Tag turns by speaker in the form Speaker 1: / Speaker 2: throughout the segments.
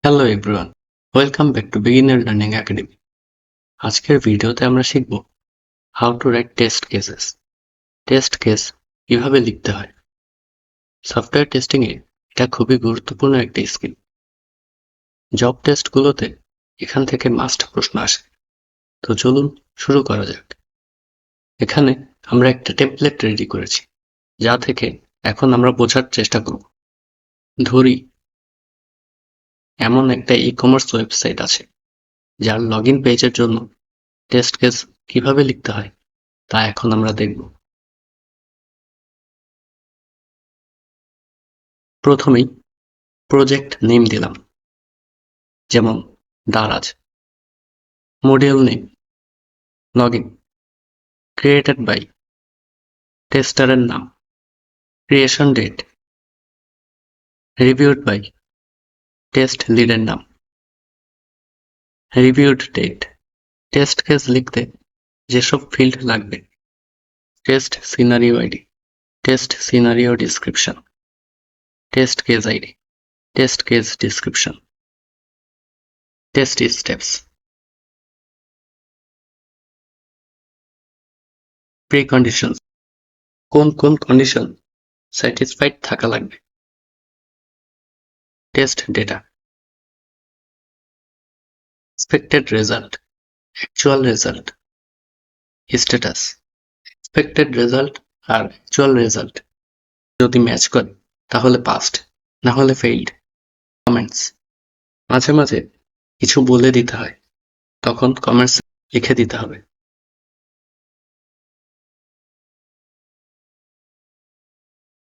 Speaker 1: Hello everyone, welcome back to beginner learning academy. আজকের ভিডিওতে আমরা শিখব how to right test cases. Test case কিভাবে লিখতে হয়। সফটওয়্যার টেস্টিং এ এটা খুবই গুরুত্বপূর্ণ একটা স্কিল। জব টেস্টগুলোতে এখান থেকে মাস্ট প্রশ্ন আসে। তো চলুন শুরু করা যাক। এখানে আমরা একটা টেমপ্লেট রেডি করেছি, যা থেকে এখন আমরা বোঝার চেষ্টা করব। ধরি এমন একটা ই-কমার্স ওয়েবসাইট আছে যার লগইন পেজের জন্য টেস্ট কেস কিভাবে লিখতে হয় তা এখন আমরা দেখব। প্রথমেই প্রজেক্ট নেম দিলাম, যেমন Daraz. Module name, login, created by, টেস্টারের নাম, creation date, reviewed by, test লিডের নাম, রিভিউড ডেট। টেস্ট কেস লিখতে যেসব ফিল্ড লাগবে: test scenario ID, test scenario description, test case ID, test case description, test steps. Preconditions, কোন কোন কন্ডিশন স্যাটিসফাইড থাকা লাগবে। Test data, expected result, actual result, status. Expected result আর actual result যদি match করে তাহলে পাস্ট, না হলে ফেইল্ড। কমেন্টস, মাঝে মাঝে কিছু বলে দিতে হয়, তখন কমেন্টস লিখে দিতে হবে।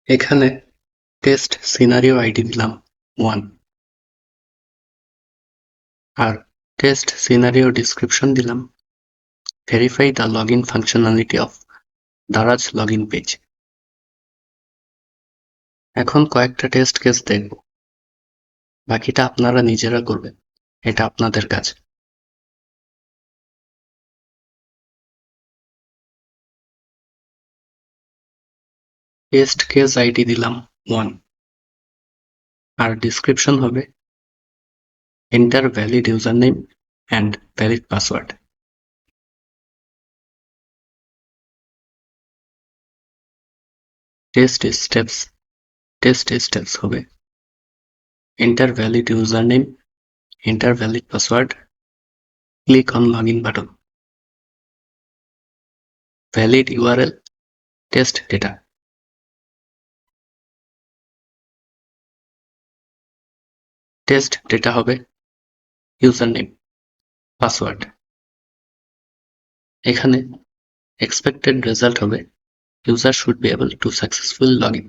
Speaker 1: এখানে টেস্ট সিনারিও আইডি দিলাম 1 আর টেস্ট সিনারিও ডিসক্রিপশন দিলাম verify the login functionality of Daraz login page. এখন কয়েকটা টেস্ট কেস দেখব, বাকিটা আপনারা নিজেরা করবেন, এটা আপনাদের কাজ। টেস্ট কেস আইডি দিলাম 1 আর ডিসক্রিপশন হবে enter valid user name and valid password. Test steps হবে enter valid user name, enter valid password, click on login button, valid URL, test data. Test data হবে ইউজার নেম, পাসওয়ার্ড। এখানে expected result হবে user should be able to successful login.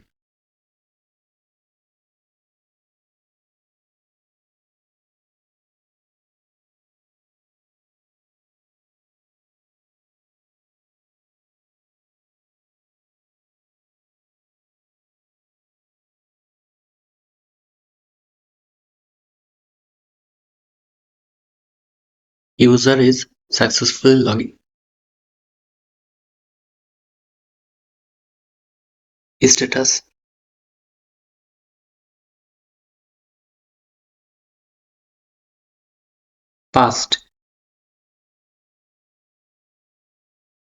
Speaker 1: User is successfully logging. Status, past,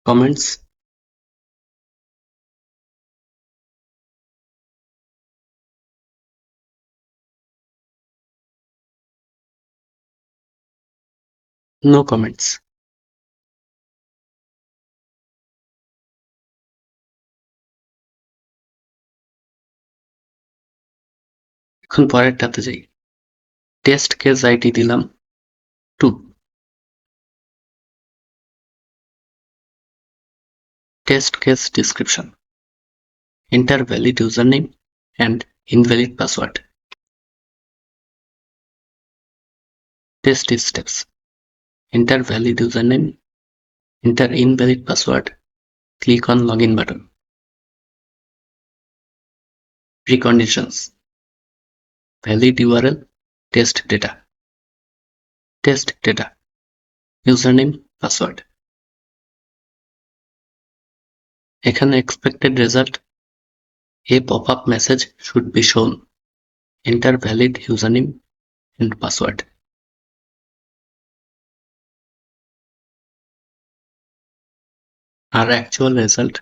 Speaker 1: comments, no comments. এখন পরেরটাতে যাই। Test case ID দিলাম 2, test case description enter valid user name and invalid password. Test steps enter valid user name, enter invalid password, click on login button. Preconditions, valid URL, test data, user name, password. এখানে expected result, a pop-up message should be shown. Enter valid username and password. Our actual result.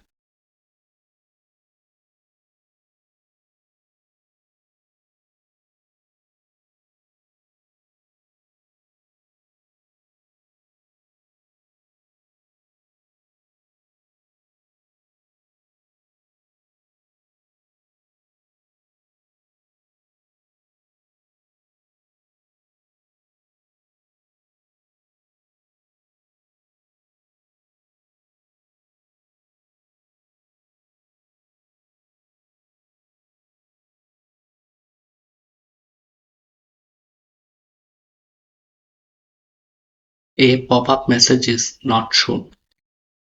Speaker 1: A pop-up message is not shown.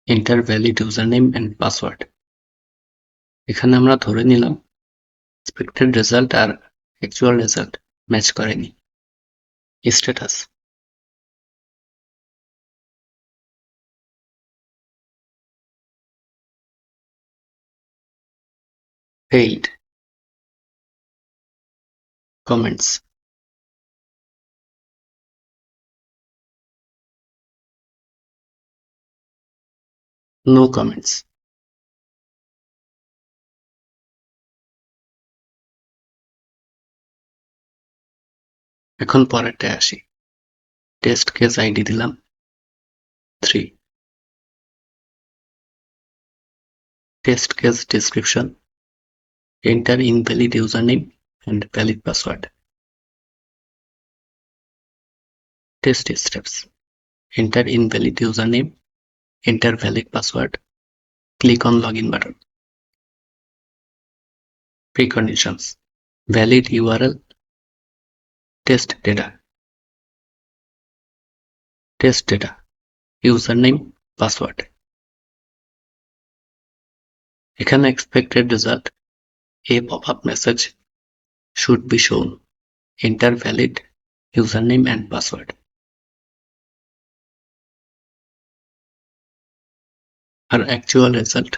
Speaker 1: Enter valid username and password. এখানে আমরা ধরে নিলাম expected result আর actual result match করেনি। Status failed. Comments no comments. এখন পরেরটায় আসি। Test case ID দিলাম 3, test case description, enter invalid username and valid password. Test steps: enter invalid username, enter valid password, click on login button. Preconditions: valid URL, test data, username, password. এখানে expected result, a pop-up message should be shown. Enter valid username and password. Our actual result: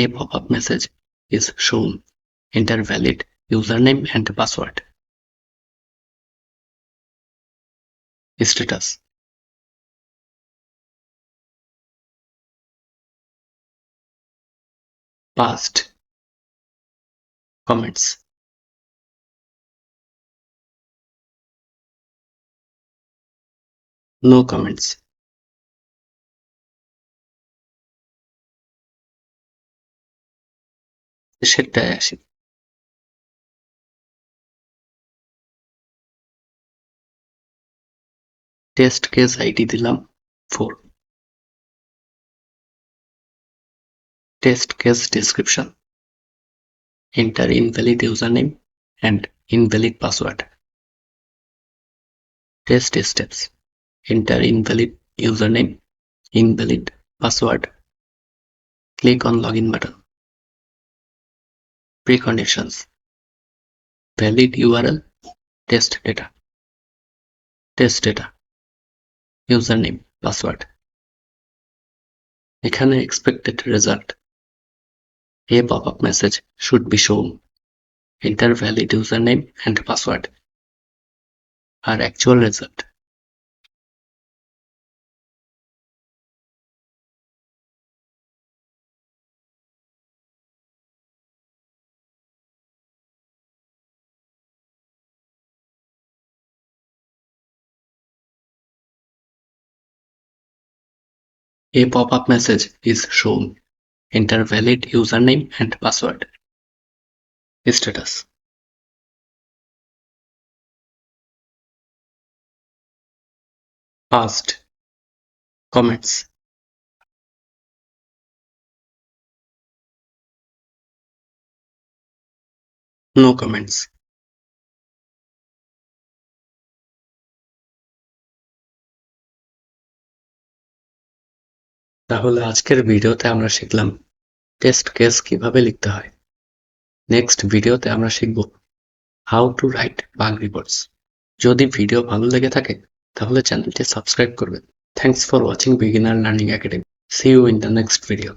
Speaker 1: a pop-up message is shown. Enter valid username and password. Status: passed. Comments: no comments. শেষেরটায় আসি। Test case ID দিলাম 4, test case description, enter invalid username and invalid password. Test steps: enter invalid username, invalid password, click on login button. Preconditions: valid URL, test data, username, password. এখানে expected result, a pop-up message should be shown. Enter valid username and password. Our actual result: a pop-up message is shown. Enter valid username and password. Status: passed. Comments: no comments. তাহলে আজকের ভিডিওতে আমরা শিখলাম test case কিভাবে লিখতে হয়। Next ভিডিওতে আমরা শিখব how to write bug reports. যদি ভিডিও ভালো লেগে থাকে তাহলে চ্যানেলটি সাবস্ক্রাইব করবেন। Thanks for watching beginner learning academy. See you in the next video.